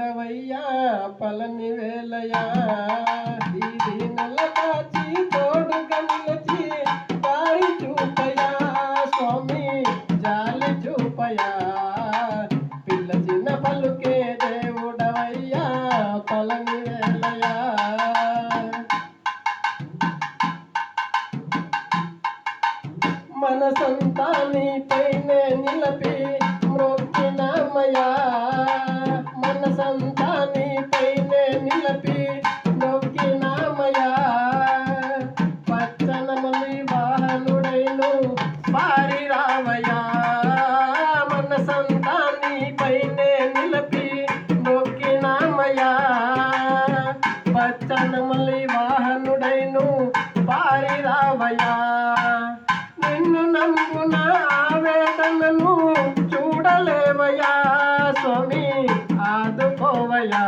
దేవుడవయ్యా పలని వేలయా ఈ దీనుల కాచి తోడుగా నిలిచి దారి చూపయా స్వామి జాలి చూపయా పిలిచిన పలుకే దేవుడవయ్యా పలని వేలయా మనసంతా నీపైనే నిలపి మ్రొక్కినామయ్యా మనసంతా నీపైనే నిలపి మ్రొక్కినామయ్యా పచ్చనములి వాహనుడైను పారి రావయ్యా మనసంతా నీపైనే నిలపి మ్రొక్కినామయ్యా పచ్చనములి వాహనుడైను పారి రావయ్యా నిన్ను నమ్మున ఆవేదనను చూడలేవయ్యా స్వామి ఆదుకోవయ్యా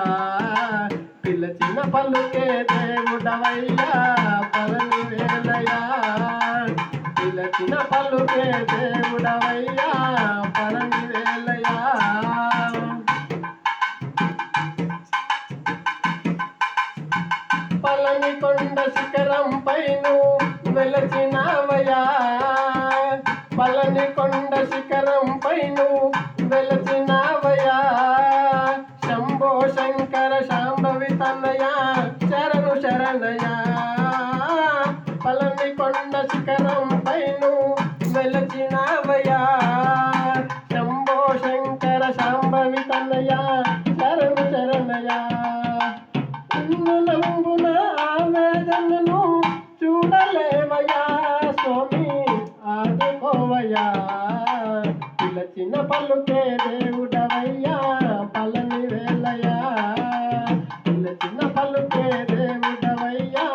పిలిచిన పలుకే దేవుడవయ్యా పలని వేలయా పిలిచిన పలుకే దేవుడవయ్యా పలని వేలయా పలని కొండ శిఖరం పైన వెలచినావయ్యా పలని కొండ శిఖరం పైన వెలచినావయ్యా శంభో శంకర శాంభవి తనయ శరణు శరణయ పలని కొండ శిఖరం పైన వెలచినావయ్యా శంభో శంకర శాంభవి తనయ శరణు శరణయ నిన్ను నంబున ఆవేదనను చూడలేవయ్యా స్వామి ఆదుకోవయ్యా పిలిచిన పలుకే దేవుడవయ్యా పలని వేలయా పిలిచిన పలుకే దేవుడవయ్యా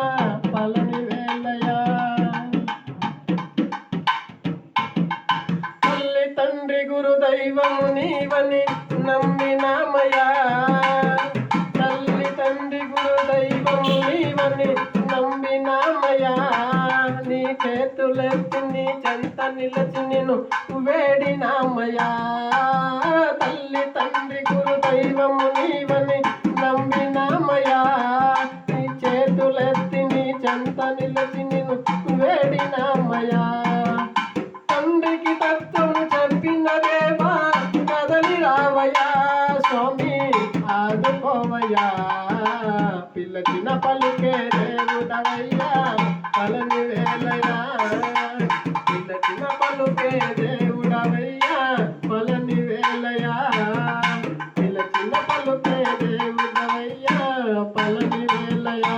పలని వేలయా తల్లి తండ్రి గురు దైవము నీవని నమ్మినామయ్యా తండ్రి గురు దైవము నీవని నమ్మినామయ్యా నీ చేతులెత్తి నీ చెంత నిలచి నిన్ను వేడినామయ్యా తల్లి తండ్రి గురు దైవము నీవని నమ్మినామయ్యా నీ చేతులెత్తి నీ చెంత నిలచి నిన్ను వేడినామయ్యా తండ్రికి తత్వం చెప్పిన దేవా కదలి రావయ్యా స్వామి ఆదుకోవయ్యా పిలిచిన పలుకే దేవుడవయ్యా పలని వేలయా పిలిచిన పలుకే దేవుడవయ్యా పలని వేలయా పిలిచిన పలుకే దేవుడవయ్యా పలని వేలయా